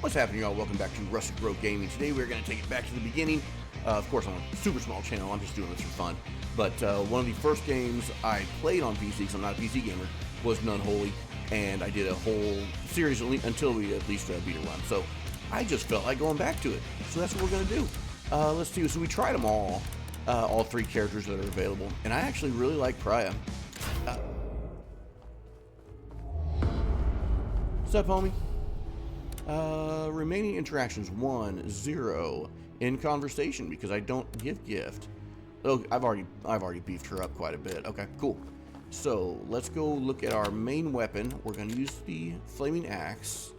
What's happening, y'all? Welcome back to Rustic Rogue Gaming. Today we're going to take it back to the beginning. Of course, on a super small channel, I'm just doing this for fun. But one of the first games I played on PC, because I'm not a PC gamer, was Nunholy. And I did a whole series until we at least beat a run. So I just felt like going back to it. So that's what we're going to do. Let's see. So we tried them all three characters that are available. And I actually really like Priya. What's up, homie? Remaining interactions 1, 0 in conversation because I don't give gift. Oh, I've already beefed her up quite a bit. Okay, cool. So let's go look at our main weapon. We're going to use the flaming axe.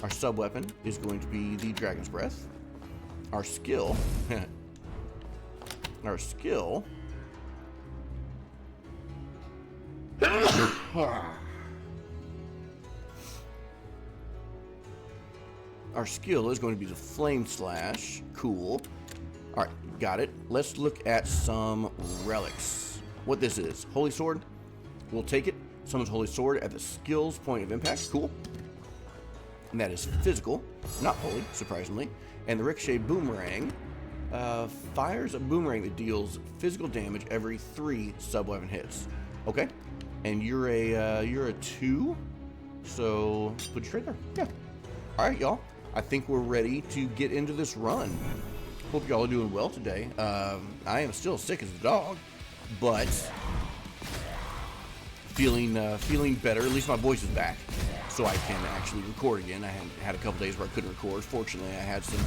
Our sub weapon is going to be the dragon's breath. Our skill, Our skill is going to be the flame slash. Cool. Alright, got it. Let's look at some relics. What this is. Holy sword. We'll take it. Summons holy sword at the skills point of impact. Cool. And that is physical. Not holy, surprisingly. And the ricochet boomerang fires a boomerang that deals physical damage every 3 sub-weapon hits. Okay. And you're a 2. So put you right there. Yeah. Alright, y'all. I think we're ready to get into this run. Hope y'all are doing well today. I am still sick as a dog, but feeling better. At least my voice is back, so I can actually record again. I had a couple days where I couldn't record. Fortunately, I had some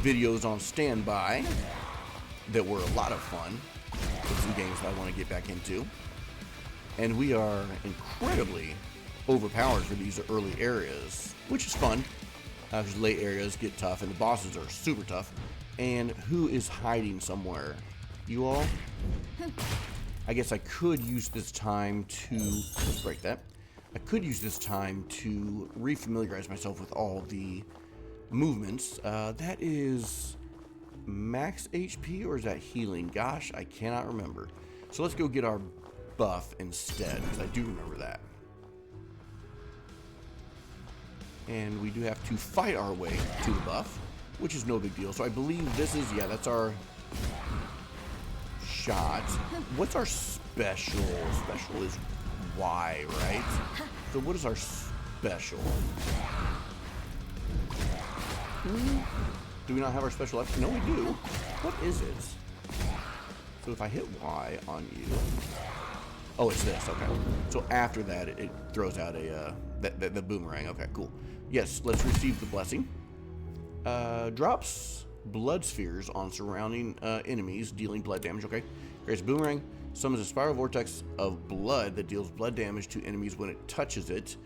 videos on standby that were a lot of fun with some games that I want to get back into. And we are incredibly overpowered for these early areas, which is fun. Because late areas get tough, and the bosses are super tough. And who is hiding somewhere? You all? I guess I could use this time to... Let's break that. I could use this time to refamiliarize myself with all the movements. That is max HP, or is that healing? Gosh, I cannot remember. So let's go get our buff instead, because I do remember that. And we do have to fight our way to the buff, which is no big deal. So I believe this is, yeah, that's our shot. What's our special? Special is Y, right? So what is our special? Do we not have our special F? No, we do. What is it? So if I hit Y on you... Oh, it's this. Okay. So after that, it throws out a the boomerang. Okay, cool. Yes, let's receive the blessing. Drops blood spheres on surrounding enemies, dealing blood damage. Okay. Creates a boomerang. Summons a spiral vortex of blood that deals blood damage to enemies when it touches it.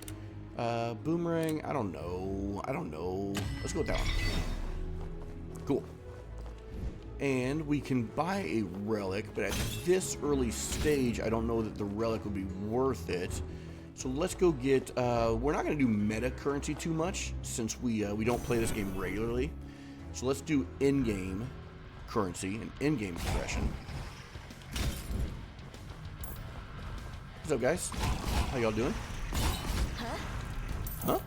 Boomerang. I don't know. Let's go with that one. Cool. And we can buy a relic, but at this early stage, I don't know that the relic would be worth it. So let's go get, we're not going to do meta currency too much since we don't play this game regularly. So let's do in-game currency and in-game progression. What's up, guys? How y'all doing? Huh?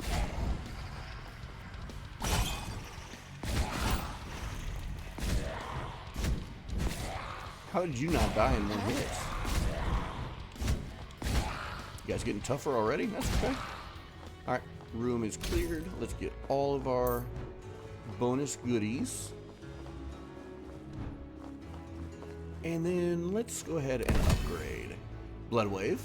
How did you not die in one hit? You guys getting tougher already? That's okay. Alright, room is cleared. Let's get all of our bonus goodies. And then let's go ahead and upgrade. Blood Wave.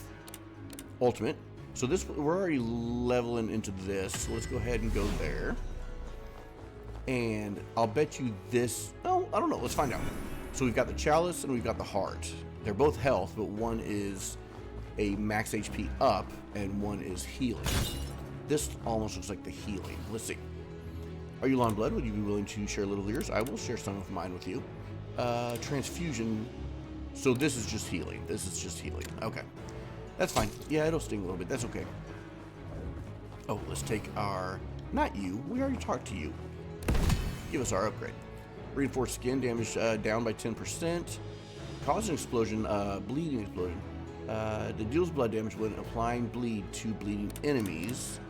Ultimate. So this, we're already leveling into this. So let's go ahead and go there. And I'll bet you this... Oh, I don't know. Let's find out. So we've got the chalice and we've got the heart. They're both health, but one is a max HP up and one is healing. This almost looks like the healing. Let's see. Are you low on blood? Would you be willing to share a little of yours? I will share some of mine with you. Transfusion. So this is just healing. This is just healing. Okay. That's fine. Yeah, it'll sting a little bit. That's okay. Oh, let's take our... Not you. We already talked to you. Give us our upgrade. Reinforced skin damage down by 10%. Cause an explosion, bleeding explosion. That deals blood damage when applying bleed to bleeding enemies.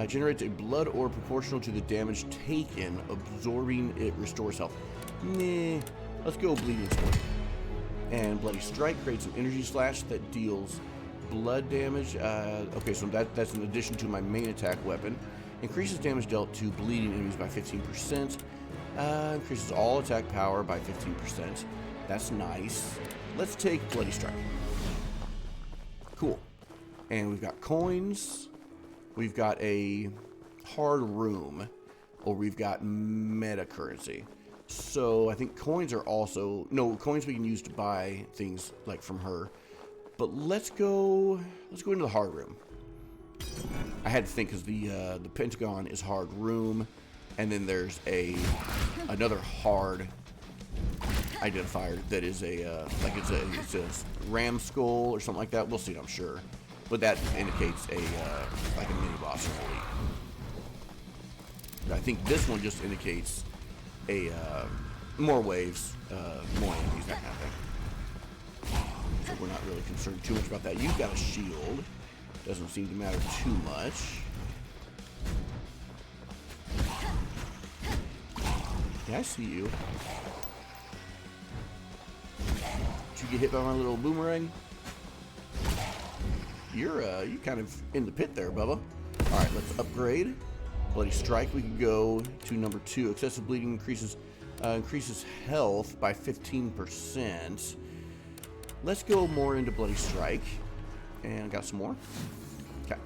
Generates a blood orb proportional to the damage taken. Absorbing it restores health. Nah, let's go bleeding sword. And bloody strike creates an energy slash that deals blood damage. Okay, so that's in addition to my main attack weapon. Increases damage dealt to bleeding enemies by 15%. Increases all attack power by 15%. That's nice. Let's take bloody strike. Cool. And we've got coins. We've got a hard room. Or we've got meta currency. So I think coins are also... No, coins we can use to buy things like from her. But let's go into the hard room. I had to think because the Pentagon is hard room. And then there's another hard identifier that is like it's a ram skull or something like that. We'll see, I'm sure. But that indicates like a mini boss or elite. I think this one just indicates more waves, more enemies, that kind of thing. So we're not really concerned too much about that. You've got a shield. Doesn't seem to matter too much. Yeah, I see you. Did you get hit by my little boomerang? You're kind of in the pit there, Bubba. All right, let's upgrade. Bloody strike. We can go to number 2. Excessive bleeding increases health by 15%. Let's go more into bloody strike. And I got some more. Okay.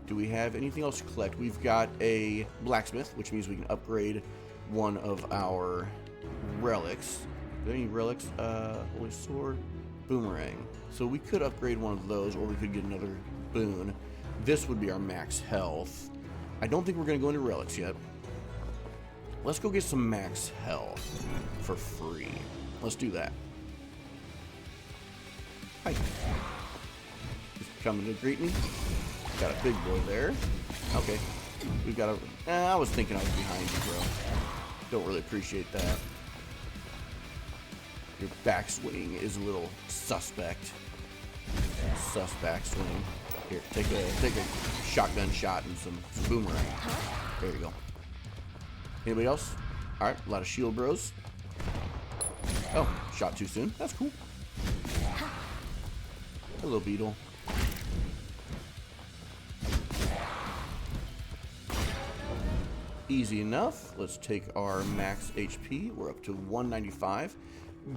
Do we have anything else to collect? We've got a blacksmith, which means we can upgrade one of our relics. Are there any relics? Holy sword, boomerang. So we could upgrade one of those, or we could get another boon. This would be our max health. I don't think we're going to go into relics yet. Let's go get some max health for free. Let's do that. Hi. Just coming to greet me. Got a big boy there. Okay. We've got a... I was thinking I was behind you, bro. Don't really appreciate that. Your backswing is a little suspect. Suspect swing. Here, take a shotgun shot and some boomerang. There you go. Anybody else? Alright, a lot of shield bros. Oh, shot too soon. That's cool. Hello, beetle. Easy enough. Let's take our max HP. We're up to 195.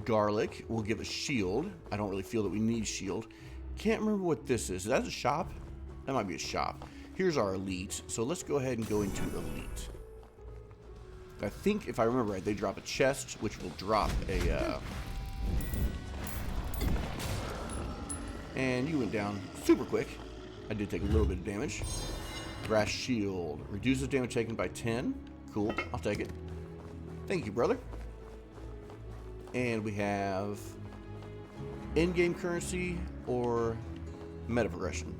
Garlic will give us shield. I don't really feel that we need shield. Can't remember what this is. Is that a shop? That might be a shop. Here's our elite. So let's go ahead and go into elite. I think, if I remember right, they drop a chest, which will drop a... And you went down super quick. I did take a little bit of damage. Brass shield. Reduces damage taken by 10. Cool. I'll take it. Thank you, brother. And we have in-game currency or meta progression.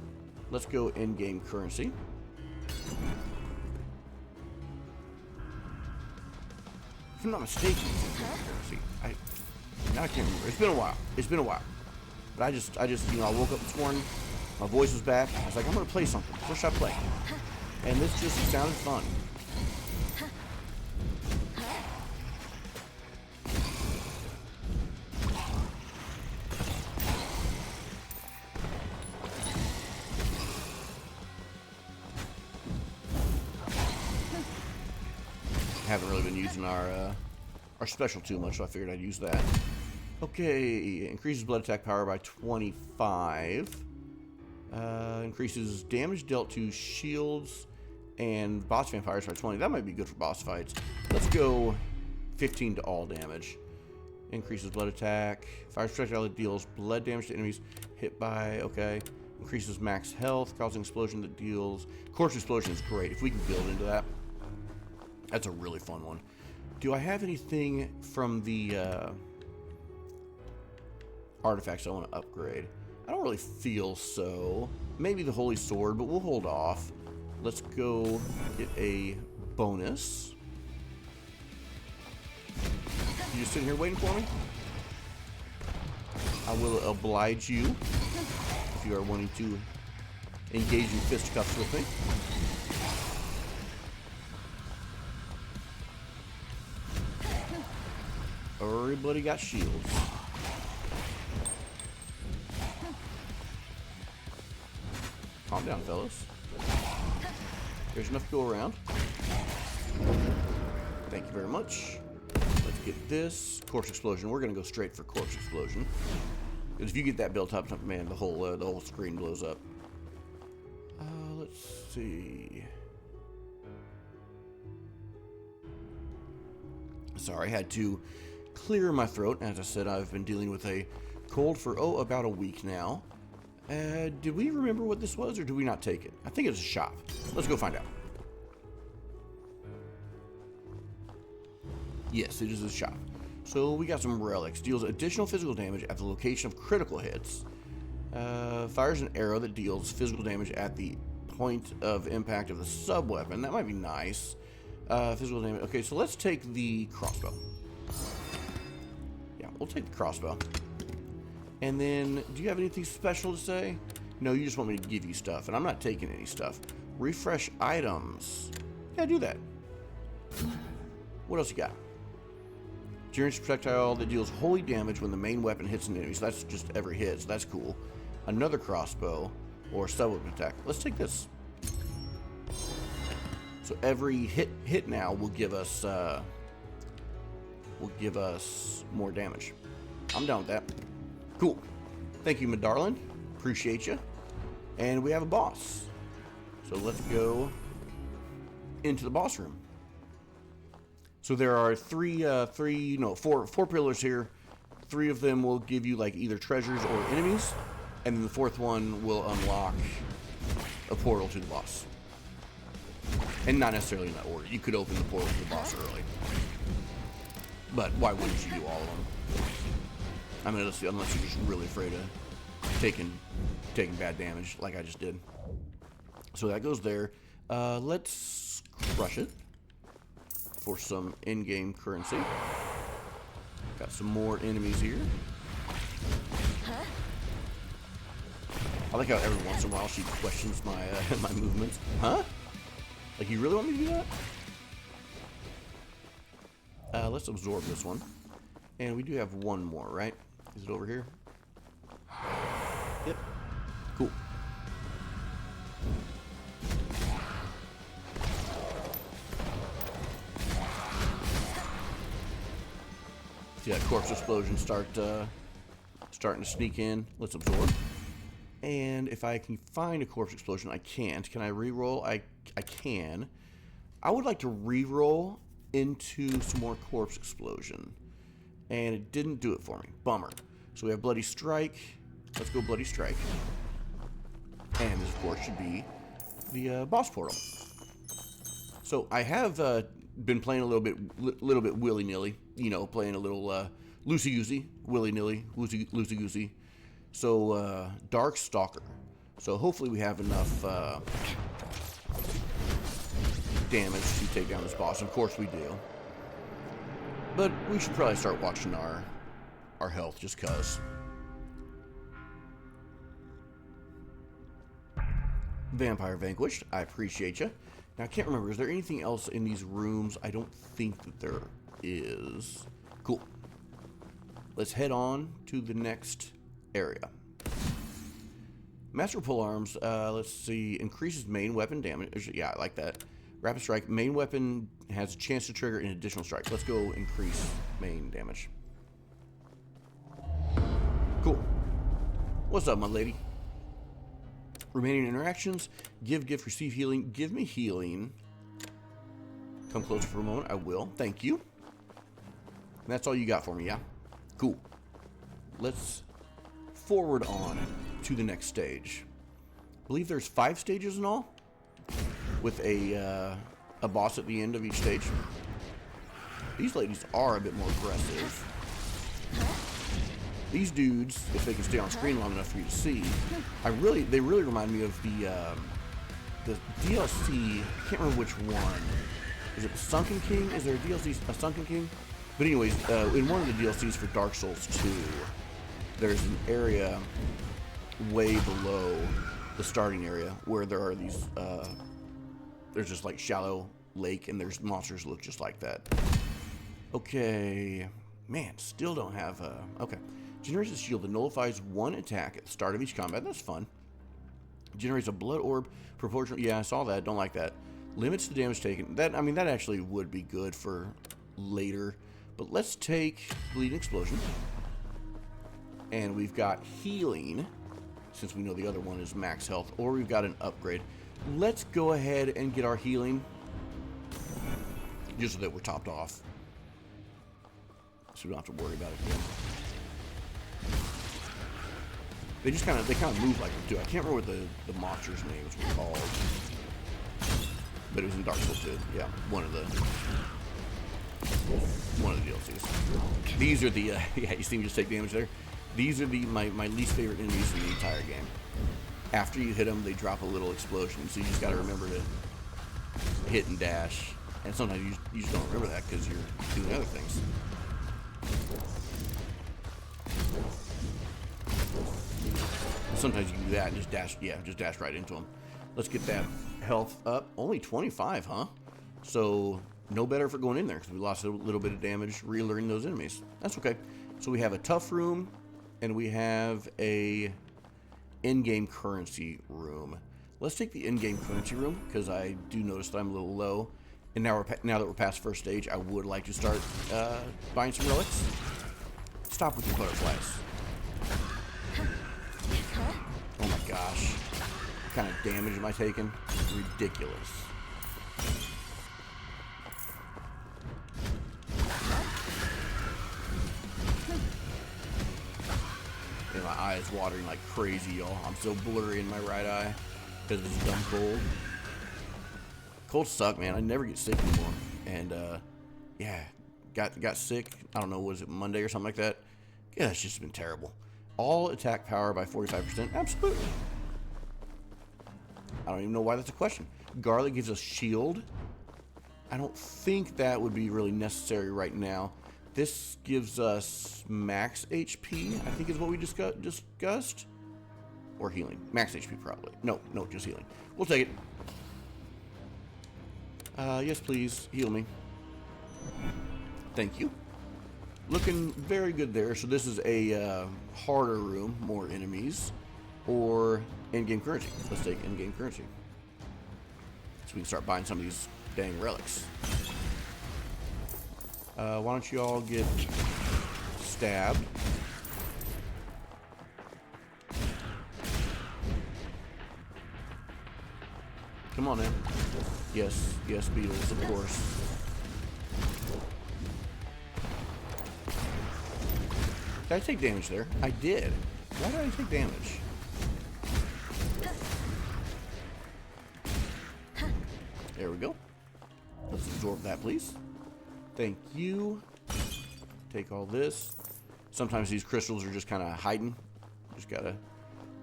Let's go in-game currency. If I'm not mistaken, it's in-game currency. Now I can't remember. It's been a while. It's been a while. But I just, you know, I woke up this morning. My voice was back. I was like, I'm gonna play something. What should I play? And this just sounded fun. Haven't really been using our special too much, so I figured I'd use that. Okay, increases blood attack power by 25. Increases damage dealt to shields and boss vampires by 20. That might be good for boss fights. Let's go 15 to all damage. Increases blood attack. Fire projectile deals blood damage to enemies hit by, okay. Increases max health, causing explosion that deals... Corpse explosion is great. If we can build into that, that's a really fun one. Do I have anything from the artifacts I want to upgrade? I don't really feel so. Maybe the Holy Sword, but we'll hold off. Let's go get a bonus. You just sitting here waiting for me? I will oblige you if you are wanting to engage in fisticuffs with me. Everybody got shields. Calm down, fellas. There's enough to go around. Thank you very much. Let's get this. Corpse explosion. We're going to go straight for corpse explosion. Because if you get that built up, man, the whole screen blows up. Let's see. Sorry, I had to clear my throat. As I said, I've been dealing with a cold for, about a week now. Did we remember what this was, or did we not take it? I think it's a shop. Let's go find out. Yes, it is a shop. So we got some relics. Deals additional physical damage at the location of critical hits. Fires an arrow that deals physical damage at the point of impact of the sub-weapon. That might be nice. Physical damage. Okay, so let's take the crossbow. Yeah, we'll take the crossbow. And then, do you have anything special to say? No, you just want me to give you stuff, and I'm not taking any stuff. Refresh items. Yeah, do that. What else you got? Generous projectile that deals holy damage when the main weapon hits an enemy. So that's just every hit, so that's cool. Another crossbow or sub-weapon attack. Let's take this. So every hit now will give us more damage. I'm down with that. Cool. Thank you, my darling. Appreciate you. And we have a boss. So let's go into the boss room. So there are four pillars here. 3 of them will give you like either treasures or enemies, and then the 4th one will unlock a portal to the boss. And not necessarily in that order. You could open the portal to the boss early, but why wouldn't you do all of them? I mean, unless you're just really afraid of taking bad damage, like I just did. So that goes there. Let's crush it for some in-game currency. Got some more enemies here. I like how every once in a while she questions my my movements. Huh? Like, you really want me to do that? Let's absorb this one. And we do have one more, right? Is it over here? Yep. Cool. See that corpse explosion starting to sneak in. Let's absorb. And if I can find a corpse explosion, I can't. Can I re-roll? I can. I would like to re-roll into some more corpse explosion. And it didn't do it for me. Bummer. So we have Bloody Strike. Let's go Bloody Strike. And this, of course, should be the boss portal. So I have been playing a little bit willy-nilly. You know, playing a little loosey-goosey, willy-nilly, loosey-goosey. So, Dark Stalker. So hopefully we have enough damage to take down this boss. Of course we do. But we should probably start watching our health, just cause. Vampire Vanquished. I appreciate you. Now, I can't remember. Is there anything else in these rooms? I don't think that there is. Cool. Let's head on to the next area. Master Pole Arms, let's see, increases main weapon damage. Yeah, I like that. Rapid Strike, main weapon has a chance to trigger an additional strike. Let's go increase main damage. Cool. What's up, my lady? Remaining interactions, give gift, receive healing. Give me healing. Come closer for a moment. I will. Thank you. And that's all you got for me, yeah? Cool. Let's forward on to the next stage. I believe there's 5 stages in all, with a boss at the end of each stage. These ladies are a bit more aggressive. These dudes, if they can stay on screen long enough for you to see, they really remind me of the DLC. I can't remember which one. Is it Sunken King? Is there a DLC, a Sunken King? But anyways, in one of the DLCs for Dark Souls 2, there's an area way below the starting area where there are these, there's just like shallow lake and there's monsters that look just like that. Okay, Man, still don't have, okay. Generates a shield that nullifies one attack at the start of each combat. That's fun. Generates a blood orb proportional. Yeah, I saw that. Don't like that. Limits the damage taken. That, I mean, that actually would be good for later. But let's take Bleeding Explosion. And we've got healing, since we know the other one is max health. Or we've got an upgrade. Let's go ahead and get our healing. Just so that we're topped off. So we don't have to worry about it again. They kind of move like them too. I can't remember what the monster's names were called. But it was in Dark Souls 2. Yeah, one of the DLCs. These are the yeah, you see me just take damage there. These are my least favorite enemies in the entire game. After you hit them, they drop a little explosion, so you just got to remember to hit and dash. And sometimes you just don't remember that because you're doing other things. Sometimes you can do that and just dash, yeah, just dash right into them. Let's get that health up. Only 25, huh? So no better for going in there because we lost a little bit of damage reluring those enemies. That's okay. So we have a tough room and we have a in-game currency room. Let's take the in-game currency room because I do notice that I'm a little low. And now that we're past first stage, I would like to start buying some relics. Stop with your butterflies. Oh my gosh. What kind of damage am I taking? Ridiculous. And my eye is watering like crazy, y'all. I'm so blurry in my right eye because of this dumb cold. Colds suck, man. I never get sick anymore. And, yeah, got sick. I don't know, was it Monday or something like that? Yeah, it's just been terrible. All attack power by 45%? Absolutely. I don't even know why that's a question. Garlic gives us shield. I don't think that would be really necessary right now. This gives us max HP, I think is what we discussed. Or healing. Max HP, probably. No, just healing. We'll take it. Yes, please. Heal me. Thank you. Looking very good there. So this is a harder room, more enemies, or in-game currency. Let's take in-game currency. So we can start buying some of these dang relics. Why don't you all get stabbed? Come on, man. Yes, beetles, of course. Did I take damage there? I did. Why did I take damage? There we go. Let's absorb that, please. Thank you. Take all this. Sometimes these crystals are just kind of hiding. Just gotta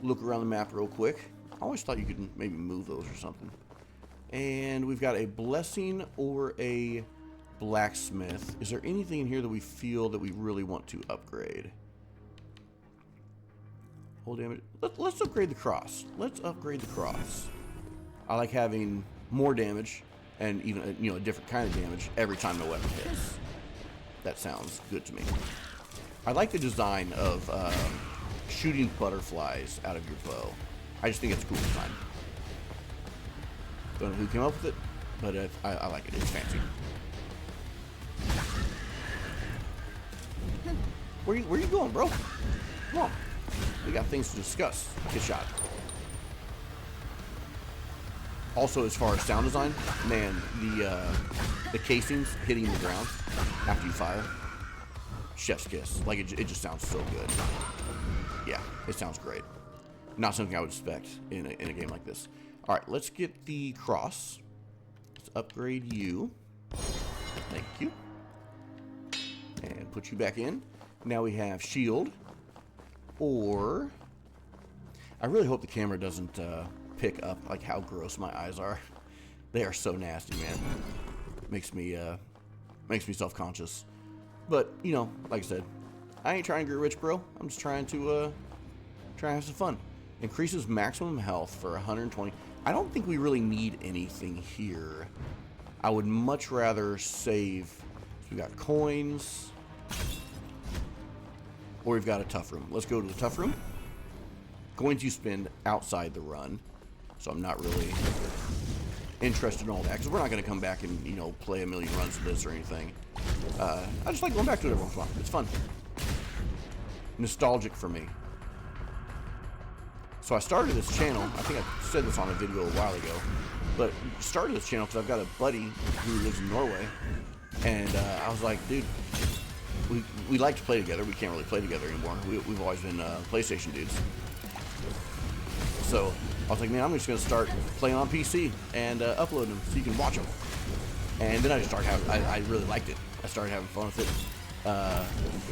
look around the map real quick. I always thought you could maybe move those or something. And we've got a blessing or a blacksmith. Is there anything in here that we feel that we really want to upgrade? Hold damage. Let's upgrade the cross. Let's upgrade the cross. I like having more damage and even a different kind of damage every time the weapon hits. That sounds good to me. I like the design of shooting butterflies out of your bow. I just think it's a cool design. Don't know who came up with it, but I like it. It's fancy. Where you going, bro? Come on. We got things to discuss. Get shot. Also, as far as sound design, man, the casings hitting the ground after you fire, chef's kiss. Like it just sounds so good. Yeah, it sounds great. Not something I would expect in a game like this. All right, let's get the cross. Let's upgrade you. Thank you. And put you back in. Now we have shield. Or I really hope the camera doesn't pick up like how gross my eyes are. They are so nasty, man. Makes me self-conscious. But like I said, I ain't trying to get rich, bro. I'm just trying to have some fun. Increases maximum health for 120. I don't think we really need anything here. I would much rather save. So we got coins. or we've got a tough room. Let's go to the tough room. Going to spend outside the run, so I'm not really interested in all that, because we're not going to come back and, you know, play a million runs of this or anything. I just like going back to it every once in a while. It's fun. Nostalgic for me. So I started this channel, I think I said this on a video a while ago, but started this channel because I've got a buddy who lives in Norway, and I was like, dude, we like to play together. We can't really play together anymore. We've always been PlayStation dudes. So I was like, man, I'm just going to start playing on PC and uploading them so you can watch them. And then I just started having, I really liked it. I started having fun with it. I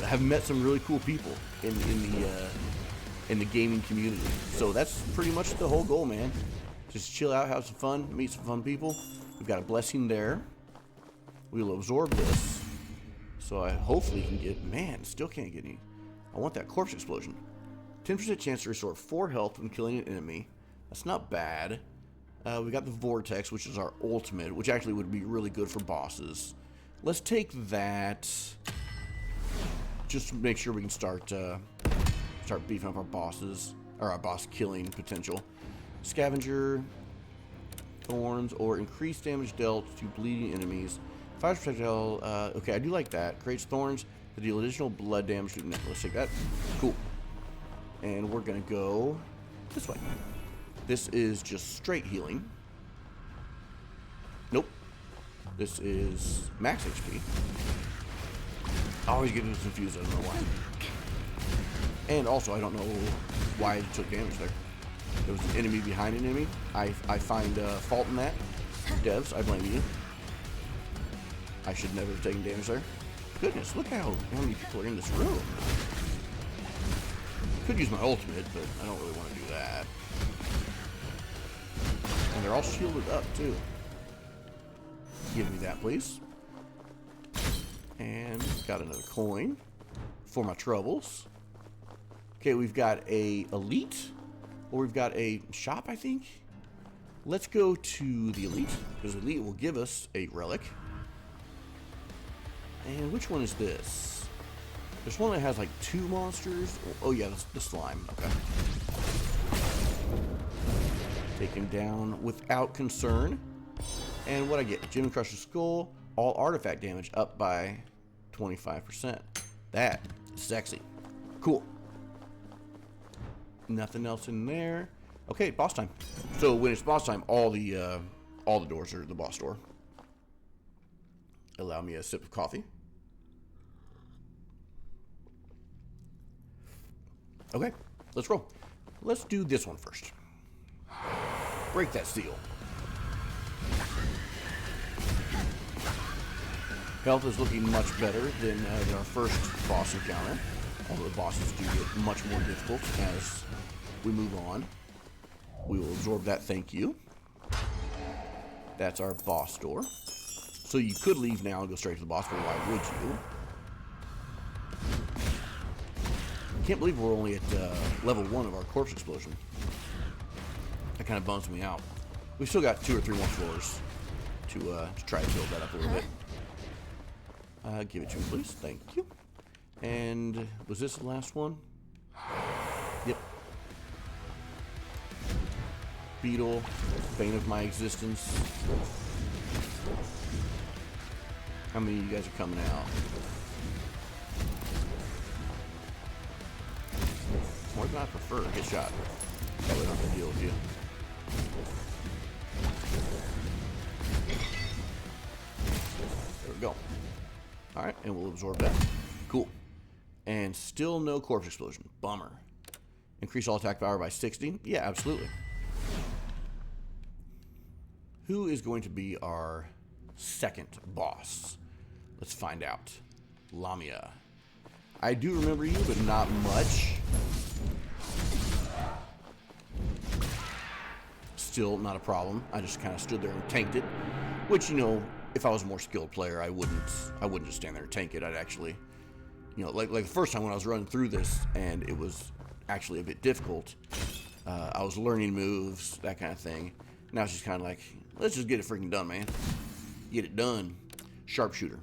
have met some really cool people in the gaming community. So that's pretty much the whole goal, man. Just chill out, have some fun, meet some fun people. We've got a blessing there. We will absorb this. So I hopefully can get, man, still can't get any. I want that corpse explosion. 10% chance to restore 4 health when killing an enemy. That's not bad. We got the vortex, which is our ultimate, which actually would be really good for bosses. Let's take that, just to make sure we can start beefing up our bosses, or our boss killing potential. Scavenger, thorns, or increased damage dealt to bleeding enemies. Fire projectile. Okay, I do like that. Creates thorns to deal additional blood damage. Let's take that. Cool. And we're gonna go this way. This is just straight healing. Nope. This is max HP. I always get confused. I don't know why. And also, I don't know why it took damage there. There was an enemy behind an enemy. I find fault in that. Devs, I blame you. I should never have taken damage there. Goodness, look how many people are in this room. Could use my ultimate, but I don't really want to do that. And they're all shielded up, too. Give me that, please. And got another coin for my troubles. Okay, we've got a elite, or we've got a shop, I think. Let's go to the elite, because elite will give us a relic. And which one is this? There's one that has like 2 monsters. Oh yeah, the slime. Okay. Take him down without concern. And what I get? Jim Crusher's Skull. All artifact damage up by 25%. That is sexy. Cool. Nothing else in there. Okay, boss time. So when it's boss time, all the doors are the boss door. Allow me a sip of coffee. Okay, let's roll. Let's do this one first. Break that seal. Health is looking much better than our first boss encounter. Although the bosses do get much more difficult as we move on. We will absorb that, thank you. That's our boss door. So you could leave now and go straight to the boss, but why would you? Can't believe we're only at level 1 of our corpse explosion. That kind of bums me out. We've still got 2 or 3 more floors to try to build that up a little bit. Give it to me, please. Thank you. And was this the last one? Yep. Beetle, bane of my existence. How many of you guys are coming out? More than I prefer. Get shot. That way I don't have to deal with you. There we go. Alright, and we'll absorb that. Cool. And still no corpse explosion. Bummer. Increase all attack power by 60? Yeah, absolutely. Who is going to be our second boss? Let's find out. Lamia. I do remember you, but not much. Still not a problem. I just kind of stood there and tanked it. Which, you know, if I was a more skilled player, I wouldn't just stand there and tank it. I'd actually, you know, like the first time when I was running through this and it was actually a bit difficult. I was learning moves, that kind of thing. Now it's just kind of like, let's just get it freaking done, man. Get it done. Sharpshooter.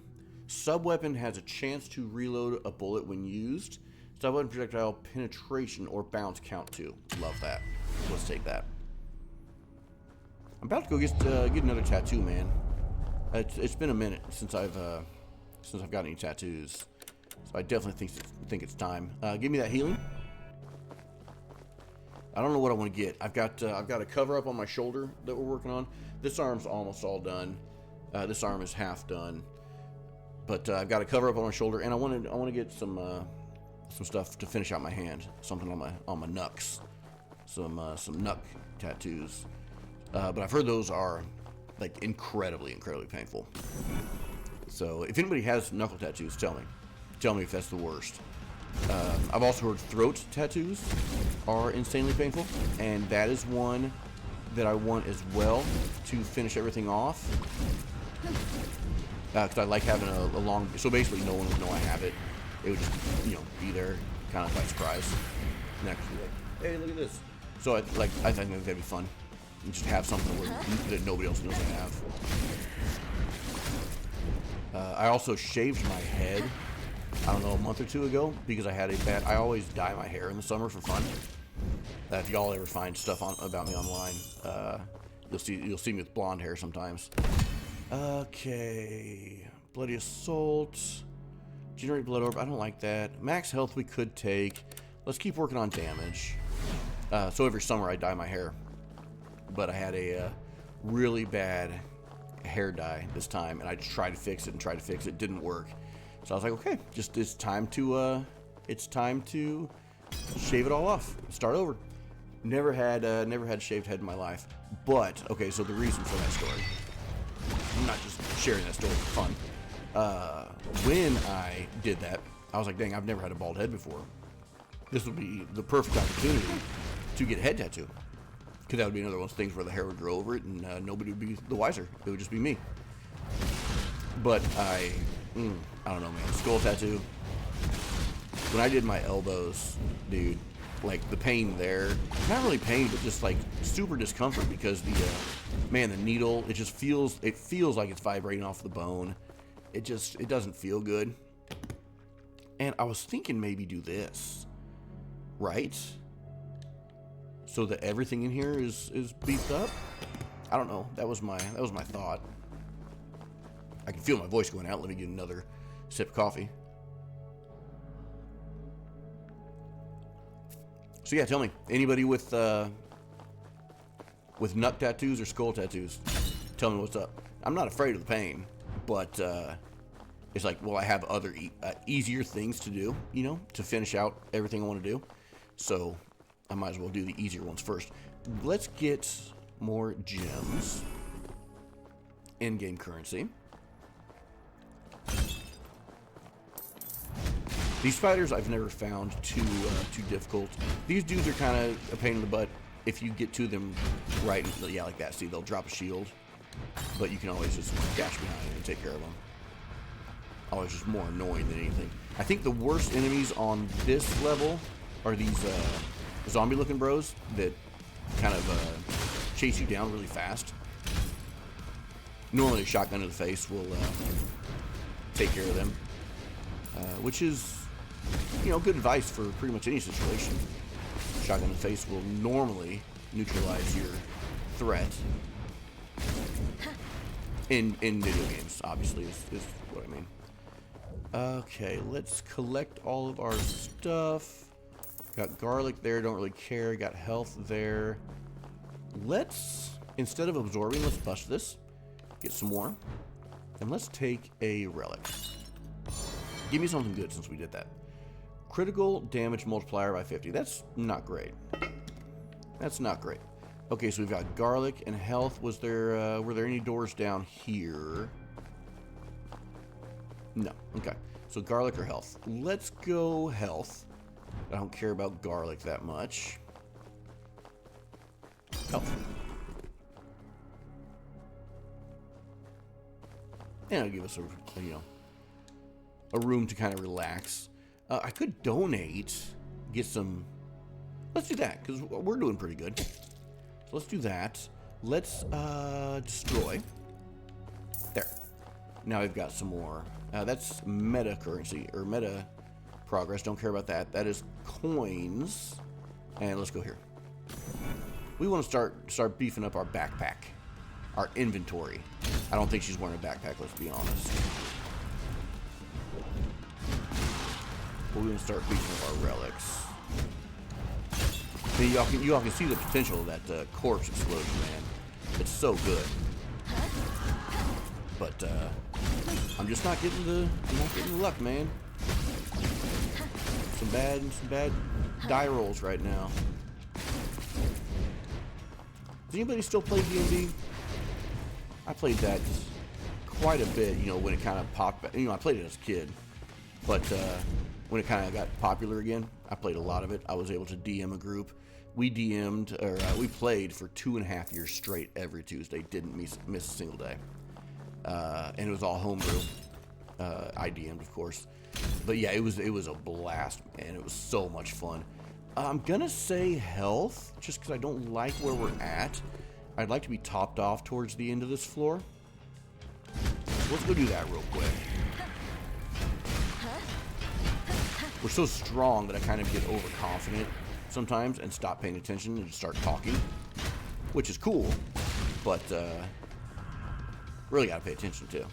Subweapon has a chance to reload a bullet when used. Stop weapon projectile penetration or bounce count 2. Love that. Let's take that. I'm about to go get another tattoo, man. It's been a minute since I've got any tattoos, so I definitely think it's time. Give me that healing. I don't know what I want to get. I've got a cover up on my shoulder that we're working on. This arm's almost all done. This arm is half done, but I've got a cover up on my shoulder, and I want to get some stuff to finish out my hand. Something on my knucks, some knuck tattoos. But I've heard those are like incredibly painful. So if anybody has knuckle tattoos, tell me if that's the worst. I've also heard throat tattoos are insanely painful, and that is one that I want as well to finish everything off. Because I like having a long. So basically, no one would know I have it. It would just, be there, kind of by surprise. And actually, like, hey, look at this. So I think that'd be fun. And just have something that nobody else knows I have. I also shaved my head, I don't know, a month or two ago, because I had I always dye my hair in the summer for fun. If y'all ever find stuff about me online, you'll see me with blonde hair sometimes. Okay, bloody assault, generate blood orb. I don't like that. Max health we could take. Let's keep working on damage. So every summer I dye my hair, but I had a really bad hair dye this time, and I just tried to fix it. Didn't work. So I was like, okay, it's time to shave it all off, start over. Never had shaved head in my life. But okay, so the reason for that story, I'm not just sharing that story for fun. When I did that, I was like, dang, I've never had a bald head before. This would be the perfect opportunity to get a head tattoo. Because that would be another one of those things where the hair would grow over it, and nobody would be the wiser. It would just be me. But I don't know, man. Skull tattoo. When I did my elbows, dude, like the pain there, not really pain, but just like super discomfort, because the needle, it feels like it's vibrating off the bone. It doesn't feel good. And I was thinking maybe do this, right? So that everything in here is beefed up. I don't know. That was my thought. I can feel my voice going out. Let me get another sip of coffee. So yeah, tell me, anybody with nut tattoos or skull tattoos, tell me what's up. I'm not afraid of the pain, but it's like, well, I have other easier things to do, to finish out everything I want to do. So I might as well do the easier ones first. Let's get more gems. In-game currency. These spiders I've never found too difficult. These dudes are kind of a pain in the butt if you get to them right. Yeah, like that. See, they'll drop a shield, but you can always just dash behind and take care of them. Always just more annoying than anything. I think the worst enemies on this level are these zombie-looking bros that kind of chase you down really fast. Normally a shotgun to the face will take care of them, which is, good advice for pretty much any situation. Shotgun to the face will normally neutralize your threat. In video games, obviously, is what I mean. Okay, let's collect all of our stuff. Got garlic there, don't really care. Got health there. Let's, instead of absorbing, let's bust this. Get some more. And let's take a relic. Give me something good since we did that. Critical damage multiplier by 50. That's not great. That's not great. Okay, so we've got garlic and health. Were there any doors down here? No. Okay. So garlic or health. Let's go health. I don't care about garlic that much. Health. And it'll give us a room to kind of relax. I could donate, get some. Let's do that because we're doing pretty good. So let's do that. Let's destroy. There. Now we've got some more. That's meta currency or meta progress. Don't care about that. That is coins. And let's go here. We want to start beefing up our backpack, our inventory. I don't think she's wearing a backpack, let's be honest. But we want to start beefing up our relics. And you all can see the potential of that corpse explosion, man. It's so good. But I'm just not getting the luck, man. Some bad die rolls right now. Does anybody still play D&D? I played that quite a bit, you know, when it kind of popped. You know, I played it as a kid, but when it kind of got popular again, I played a lot of it. I was able to DM a group. We DM'd, or we played for 2.5 years straight every Tuesday. Didn't miss a single day, and it was all homebrew. I DM'd, of course, but yeah, it was a blast, and it was so much fun. I'm gonna say health, just because I don't like where we're at. I'd like to be topped off towards the end of this floor. So let's go do that real quick. We're so strong that I kind of get overconfident sometimes and stop paying attention and just start talking, which is cool, but really gotta pay attention too.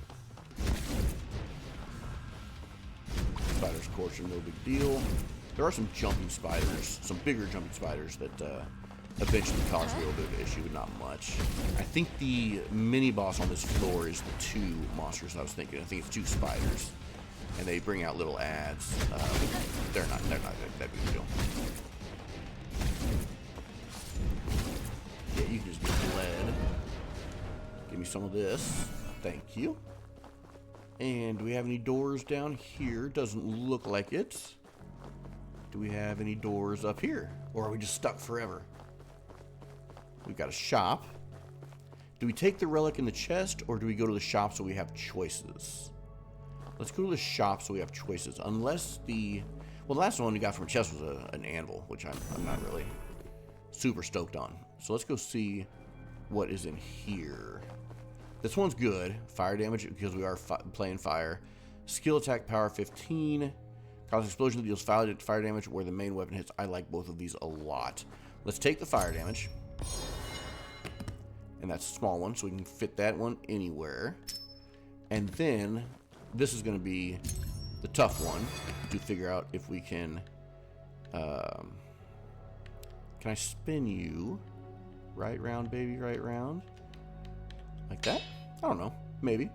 Spiders, of course, are no big deal. There are some jumping spiders, some bigger jumping spiders that eventually cause a little bit of an issue, but not much. I think the mini boss on this floor is the 2 monsters I was thinking. I think it's 2 spiders, and they bring out little ads. They're not that big a deal. Yeah, you can just get bled. Give me some of this. Thank you. And do we have any doors down here? Doesn't look like it. Do we have any doors up here? Or are we just stuck forever? We've got a shop. Do we take the relic in the chest, or do we go to the shop so we have choices? Let's go to the shop so we have choices. Unless the... Well, the last one we got from a chest was an anvil, which I'm not really super stoked on. So let's go see what is in here. This one's good. Fire damage, because we are playing fire. Skill attack power 15. Cause explosion that deals fire damage where the main weapon hits. I like both of these a lot. Let's take the fire damage. And that's a small one, so we can fit that one anywhere. And then this is going to be the tough one to figure out if we can... can I spin you? Right round, baby, right round. Like that? I don't know. Maybe.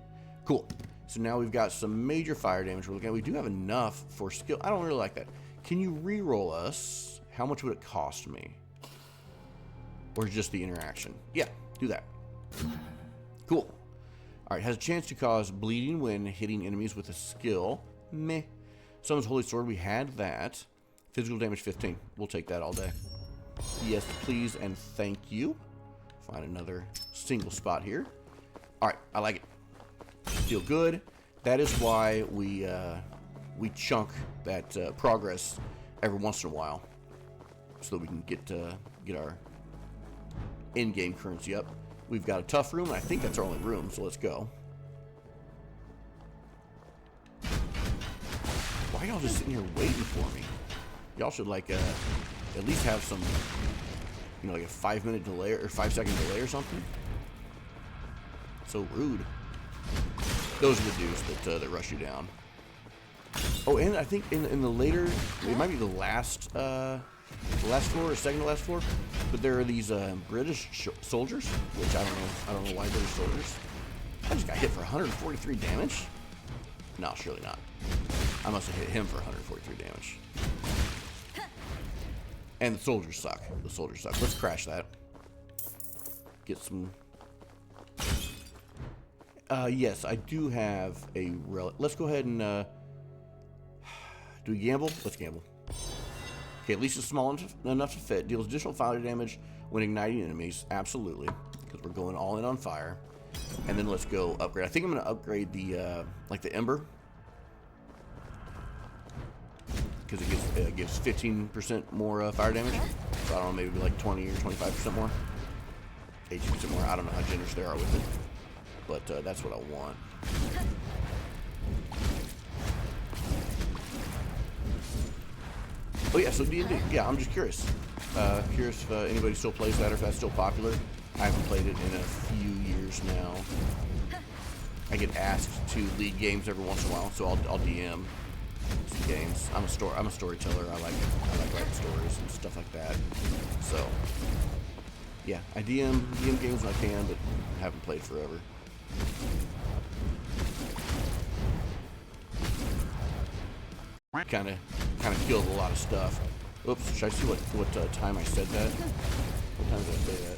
Cool. So now we've got some major fire damage we're looking at. We do have enough for skill. I don't really like that. Can you re-roll us? How much would it cost me? Or just the interaction? Yeah, do that. Cool. Alright, has a chance to cause bleeding when hitting enemies with a skill. Meh. Summons Holy Sword. We had that. Physical damage 15. We'll take that all day. Yes, please, and thank you. Find another single spot here. Alright, I like it. Feel good. That is why we chunk that progress every once in a while, so that we can get our in-game currency up. We've got a tough room, and I think that's our only room, so let's go. Why are y'all just sitting here waiting for me? Y'all should like at least have some, you know, like a 5-minute delay or 5-second delay or something. So rude. Those are the dudes that rush you down. Oh, and I think in the later, it might be the last floor or second to last floor, but there are these British soldiers, which I don't know why British soldiers. I just got hit for 143 damage. No, surely not. I must have hit him for 143 damage. And the soldiers suck. The soldiers suck. Let's crash that. Get some. Yes, I do have a relic. Let's go ahead and do we gamble? Let's gamble. Okay, at least it's small enough to fit. Deals additional fire damage when igniting enemies. Absolutely, because we're going all in on fire. And then let's go upgrade. I think I'm going to upgrade the like the ember, because it gives 15% more fire damage. So I don't know, maybe like 20 or 25% more, 18% more. I don't know how generous they are with it, but that's what I want. Oh yeah, so D&D. Yeah, I'm just curious. Curious if anybody still plays that or if that's still popular. I haven't played it in a few years now. I get asked to lead games every once in a while, so I'll DM some games. I'm a storyteller. I like writing stories and stuff like that. So yeah, I DM games when I can, but haven't played forever. Kind of killed a lot of stuff. Oops, should I see what time I said that? What time did I say that?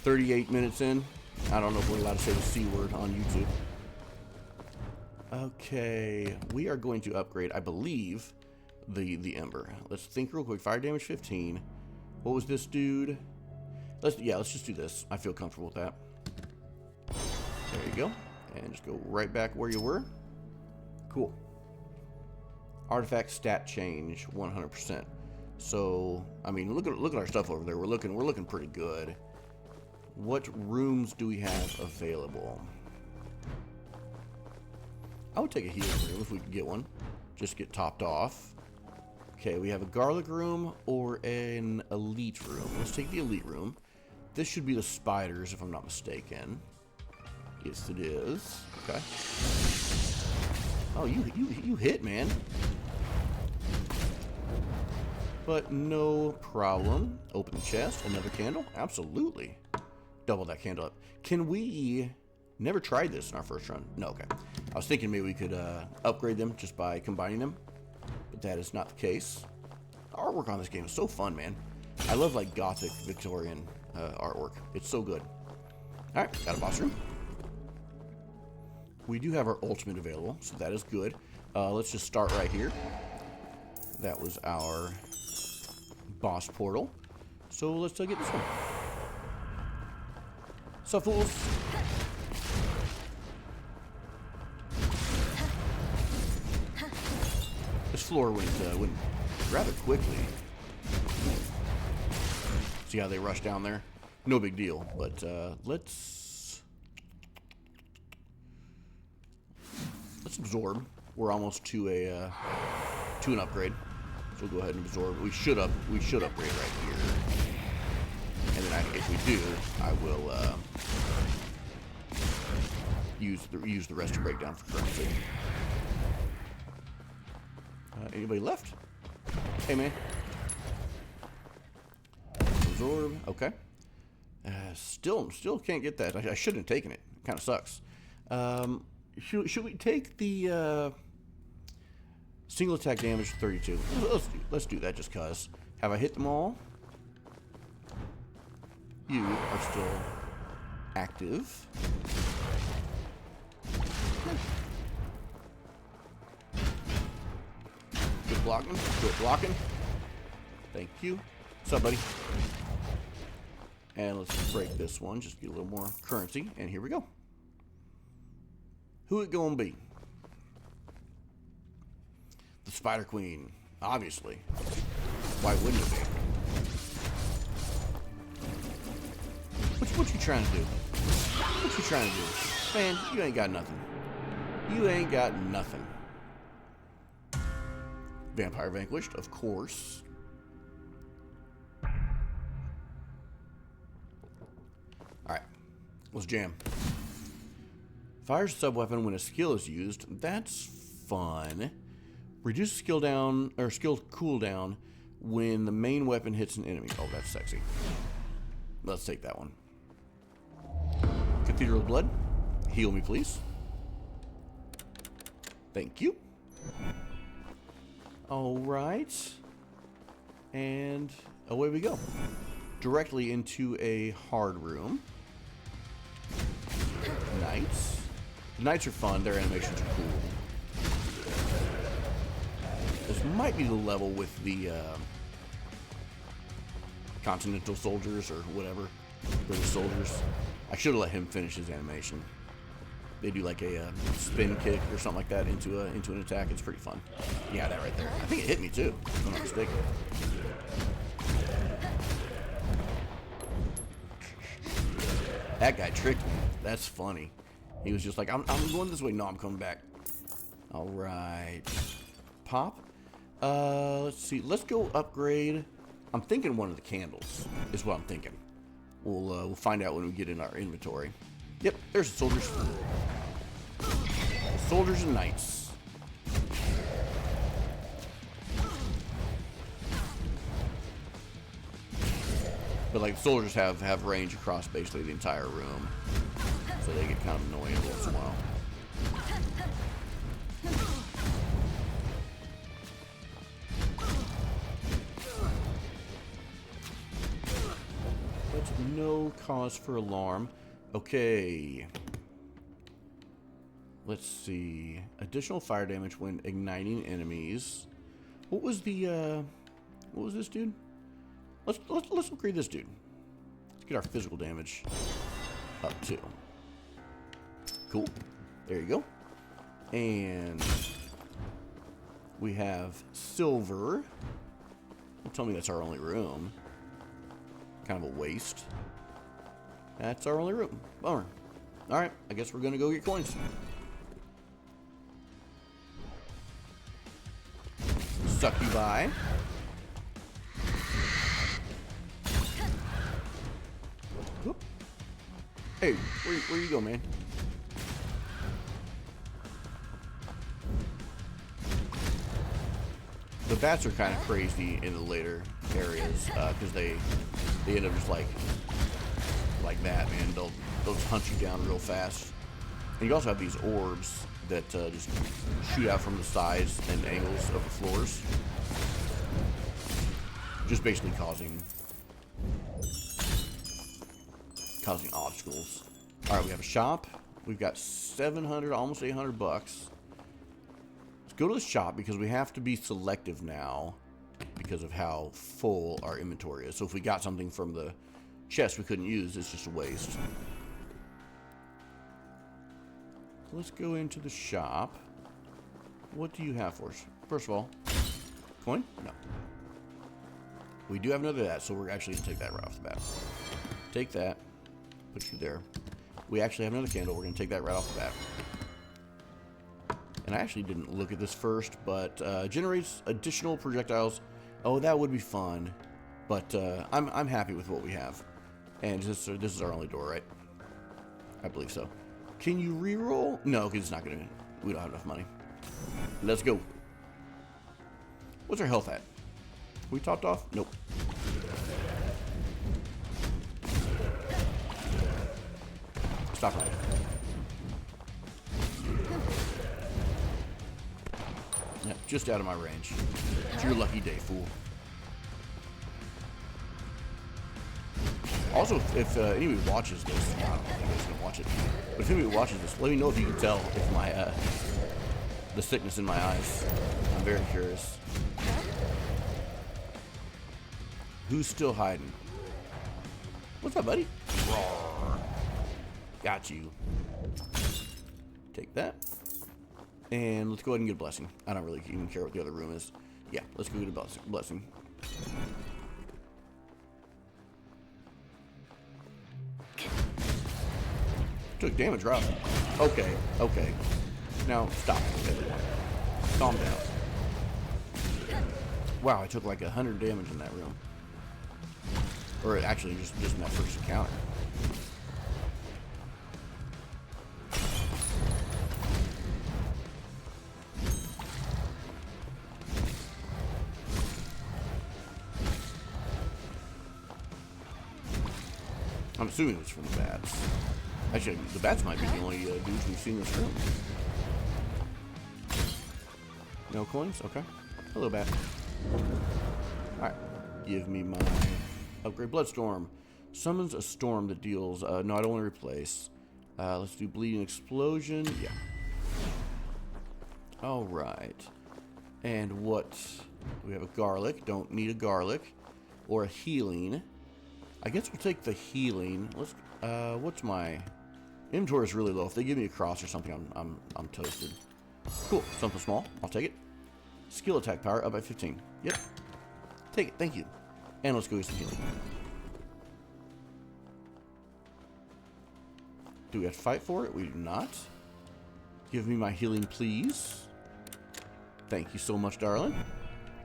38 minutes in. I don't know if we're allowed to say the C word on YouTube. Okay, we are going to upgrade, I believe, the Ember. Let's think real quick. Fire damage 15. What was this dude? Let's just do this. I feel comfortable with that. There you go. And just go right back where you were. Cool. Artifact stat change 100%. So, I mean, look at our stuff over there. We're looking pretty good. What rooms do we have available? I would take a healing room if we could get one. Just get topped off. Okay, we have a garlic room or an elite room. Let's take the elite room. This should be the spiders, if I'm not mistaken. Yes, it is. Okay. Oh, you hit, man. But no problem. Open the chest. Another candle. Absolutely. Double that candle up. Can we... Never tried this in our first run. No, okay. I was thinking maybe we could upgrade them just by combining them. But that is not the case. The artwork on this game is so fun, man. I love, like, gothic Victorian artwork. It's so good. Alright, got a boss room. We do have our ultimate available, so that is good. Let's just start right here. That was our boss portal. So let's get this one. Sup, fools? This floor went rather quickly. See how they rush down there? No big deal, but let's absorb. We're almost to an upgrade, so we'll go ahead and absorb. We should upgrade right here, and then if we do, I will use the rest to break down for currency. Anybody left? Hey, man. Absorb. Okay. Still can't get that. I shouldn't have taken it. Kind of sucks. Should we take the single attack damage 32? Let's do that just cause. Have I hit them all? You are still active. Good blocking. Good blocking. Thank you. What's up, buddy? And let's break this one. Just get a little more currency. And here we go. Who it gonna be? The Spider Queen. Obviously. Why wouldn't it be? What you trying to do? What you trying to do? Man, you ain't got nothing. You ain't got nothing. Vampire vanquished, of course. Alright. Let's jam. Fires a sub-weapon when a skill is used. That's fun. Reduce skill down, or skill cooldown when the main weapon hits an enemy. Oh, that's sexy. Let's take that one. Cathedral of Blood. Heal me, please. Thank you. Alright. And away we go. Directly into a hard room. Knights. The knights are fun. Their animations are cool. This might be the level with the Continental Soldiers or whatever. British soldiers. I should have let him finish his animation. They do like a spin kick or something like that into an attack. It's pretty fun. Yeah, that right there. I think it hit me too, if I'm not mistaken. That guy tricked me. That's funny. He was just like, I'm going this way. No, I'm coming back. All right. Pop. Let's see. Let's go upgrade. I'm thinking one of the candles is what I'm thinking. We'll find out when we get in our inventory. Yep, there's the soldiers. Soldiers and knights. But like soldiers have range across basically the entire room, so they get kind of annoying every once in a while. That's no cause for alarm. Okay. Let's see. Additional fire damage when igniting enemies. What was the what was this dude? Let's upgrade this dude. Let's get our physical damage up too. Cool. There you go. And we have silver. Don't tell me that's our only room. Kind of a waste. That's our only room. Bummer. Alright, I guess we're gonna go get coins. Succubi. Whoop. Hey, where you go, man? The bats are kind of crazy in the later areas because they end up just like that, man. They'll just hunt you down real fast. And you also have these orbs that just shoot out from the sides and angles of the floors, just basically causing obstacles. All right, we have a shop. We've got 700, almost 800 bucks. Let's go to the shop because we have to be selective now because of how full our inventory is. So if we got something from the chest we couldn't use, it's just a waste. Let's go into the shop. What do you have for us? First of all, coin? No. We do have another of that, so we're actually going to take that right off the bat. Take that. Put you there. We actually have another candle. We're going to take that right off the bat. And I actually didn't look at this first, but generates additional projectiles. Oh, that would be fun. But I'm happy with what we have. And this is our only door, right? I believe so. Can you reroll? No, because it's not going to. We don't have enough money. Let's go. What's our health at? We topped off? Nope. Stop right. Yeah, just out of my range. It's your lucky day, fool. Also, if anybody watches this, I don't know if anybody's gonna watch it, but if anybody watches this, let me know if you can tell if my the sickness in my eyes. I'm very curious. Who's still hiding? What's up, buddy? Roar. Got you. Take that. And let's go ahead and get a blessing. I don't really even care what the other room is. Yeah, let's go get a blessing. Took damage, right? Okay, okay. Now, stop, everyone. Calm down. Wow, I took like 100 damage in that room. Or actually, just in that first encounter. I'm assuming it's from the bats. Actually, the bats might be the only dudes we've seen in this room. No coins? Okay. Hello, bat. Alright. Give me my upgrade. Bloodstorm. Summons a storm that deals... no, I don't want to replace. Let's do Bleeding Explosion. Yeah. Alright. And what... We have a garlic. Don't need a garlic. Or a healing. I guess we'll take the healing. Let's... what's my... Inventory is really low. If they give me a cross or something, I'm toasted. Cool. Something small. I'll take it. Skill attack power up by 15. Yep. Take it. Thank you. And let's go get some healing. Do we have to fight for it? We do not. Give me my healing, please. Thank you so much, darling.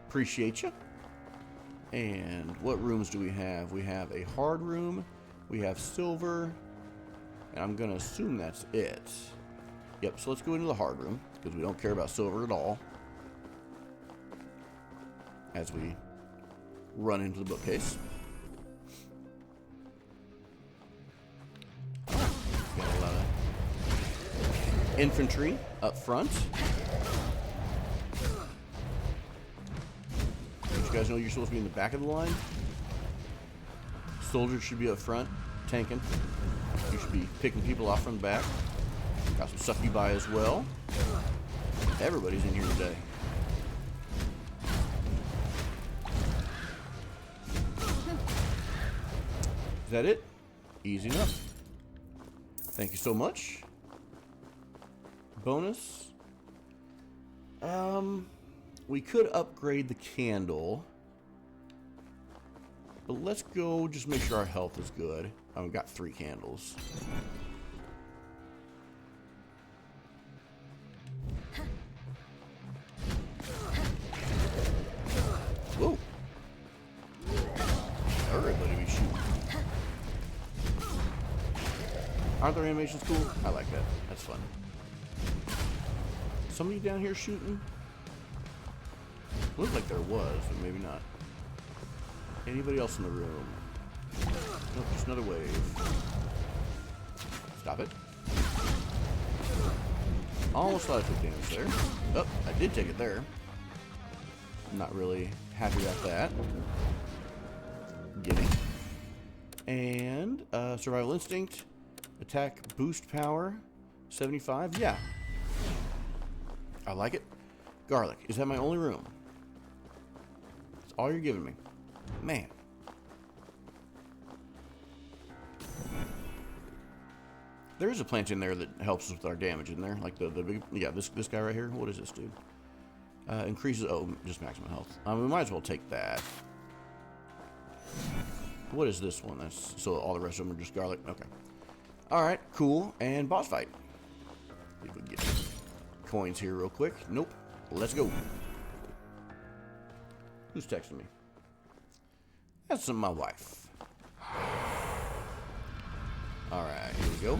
Appreciate you. And what rooms do we have? We have a hard room. We have silver. And I'm going to assume that's it. Yep, so let's go into the hard room, because we don't care about silver at all. As we run into the bookcase. Got a lot of infantry up front. You guys know you're supposed to be in the back of the line? Soldiers should be up front, tanking. You should be picking people off from the back. Got some succubi as well. Everybody's in here today. Is that it? Easy enough. Thank you so much. Bonus. We could upgrade the candle. But let's go just make sure our health is good. We've got 3 candles. Whoa. Everybody be shooting. Aren't their animations cool? I like that. That's fun. Somebody down here shooting? Looked like there was, but maybe not. Anybody else in the room? Nope, just another wave. Stop it. Almost thought I took damage there. Oh, I did take it there. I'm not really happy about that. Gimme. And survival instinct, attack boost power, 75. Yeah, I like it. Garlic. Is that my only room? That's all you're giving me, man. There is a plant in there that helps us with our damage in there, like the big, yeah, this guy right here. What is this dude? Increases, oh, just maximum health. We might as well take that. What is this one? That's so all the rest of them are just garlic. Okay. All right, cool. And boss fight. See if we can get coins here real quick. Nope. Let's go. Who's texting me? That's my wife. All right, here we go.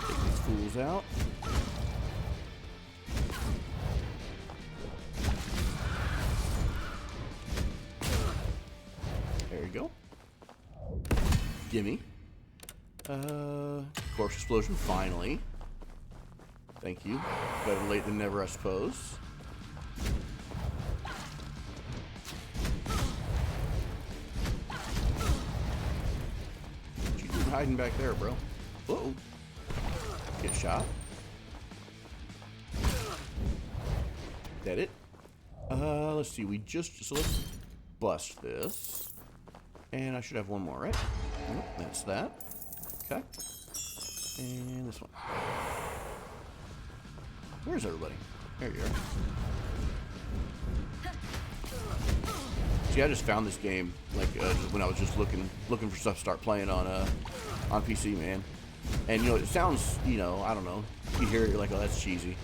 Take these fools out. There you go. Gimme. Corpse explosion, finally. Thank you. Better late than never, I suppose. What you doing hiding back there, bro? Whoa. Get shot. That it? Let's see. So let's bust this. And I should have one more, right? Nope, that's that. Okay. And this one. Where's everybody? There you are. See, I just found this game like when I was just looking for stuff to start playing on PC, man. And you know, it sounds, you know, I don't know. You hear it, you're like, oh, that's cheesy.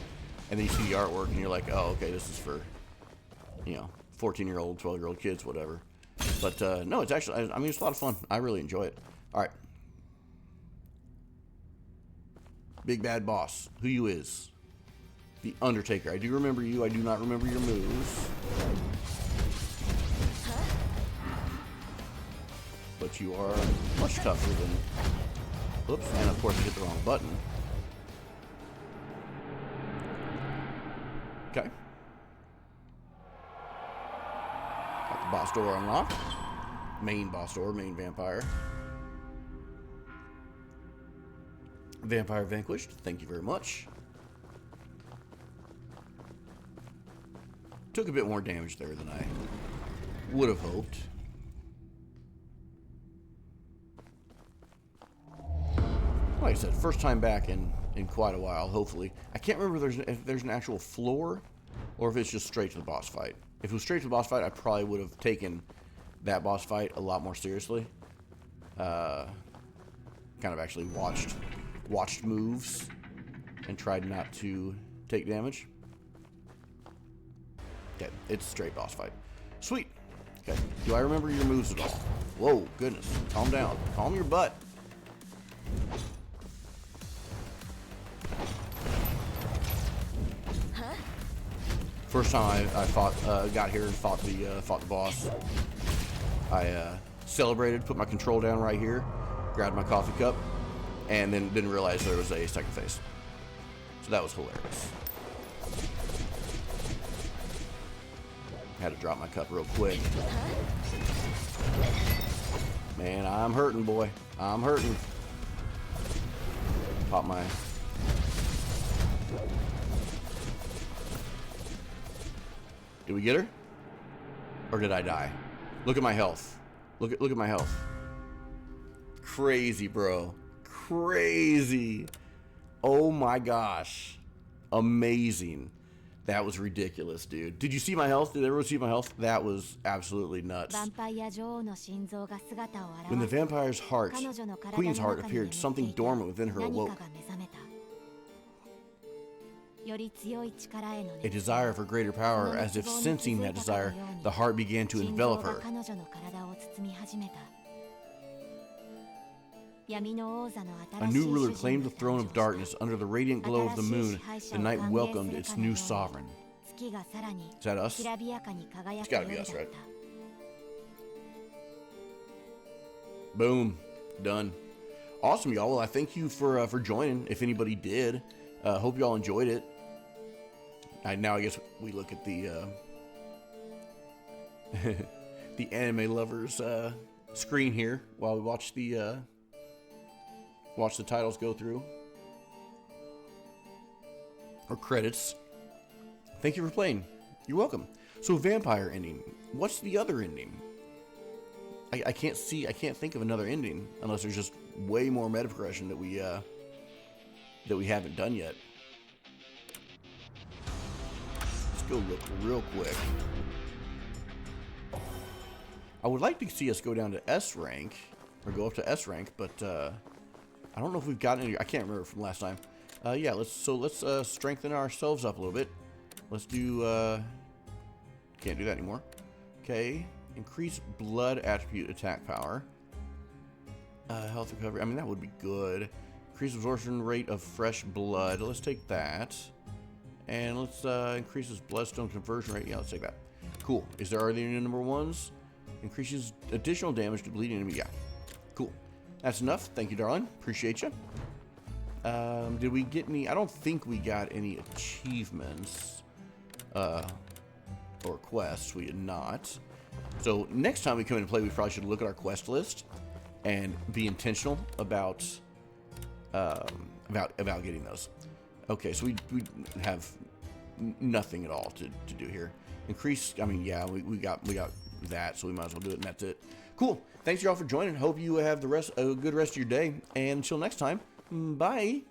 And then you see the artwork, and you're like, oh, okay, this is for, you know, 14-year-old, 12-year-old kids, whatever. But no, it's actually, I mean, it's a lot of fun. I really enjoy it. All right. Big bad boss. Who you is? The Undertaker. I do remember you. I do not remember your moves. But you are much tougher than... Oops. And of course I hit the wrong button. Okay. Got the boss door unlocked. Main boss door, main vampire. Vampire vanquished. Thank you very much. Took a bit more damage there than I would have hoped. Like I said, first time back in quite a while, hopefully. I can't remember if there's an actual floor or if it's just straight to the boss fight. If it was straight to the boss fight, I probably would have taken that boss fight a lot more seriously. Kind of actually watched moves and tried not to take damage. Okay, it's a straight boss fight. Sweet. Okay, do I remember your moves at all? Whoa, goodness. Calm down. Calm your butt. First time I fought, got here and fought the boss. I celebrated, put my control down right here, grabbed my coffee cup, and then didn't realize there was a second phase. So that was hilarious. Had to drop my cup real quick. Man, I'm hurting, boy. I'm hurting. Pop my... Did we get her? Or did I die? Look at my health. Look at my health. Crazy, bro. Crazy. Oh my gosh. Amazing. That was ridiculous, dude. Did you see my health? Did everyone see my health? That was absolutely nuts. When the vampire's heart, Queen's heart, appeared, something dormant within her awoke. A desire for greater power, as if sensing that desire, the heart began to envelop her. A new ruler claimed the throne of darkness. Under the radiant glow of the moon, the night welcomed its new sovereign. Is that us? It's gotta be us, right? Boom. Done. Awesome, y'all. Well, I thank you for joining, if anybody did. Hope y'all enjoyed it. Now I guess we look at the the anime lovers screen here while we watch the titles go through, or credits. Thank you for playing. You're welcome. So vampire ending. What's the other ending? I can't think of another ending unless there's just way more meta progression that we haven't done yet. Go look real quick. I would like to see us go down to S rank, or go up to S rank, but I don't know if we've gotten any. I can't remember from last time. Yeah, let's strengthen ourselves up a little bit. Let's do. Can't do that anymore. Okay, increase blood attribute attack power. Health recovery. I mean, that would be good. Increase absorption rate of fresh blood. Let's take that. And let's increase his bloodstone conversion rate. Yeah, let's take that. Cool. Are there any number ones? Increases additional damage to bleeding enemy. Yeah. Cool. That's enough. Thank you, darling. Appreciate you. Did we get any? I don't think we got any achievements or quests. We did not. So next time we come in and play, we probably should look at our quest list and be intentional about getting those. Okay, so we have nothing at all to do here. Increase, I mean, yeah, we got that, so we might as well do it, and that's it. Cool. Thanks y'all for joining. Hope you have a good rest of your day, and until next time, bye.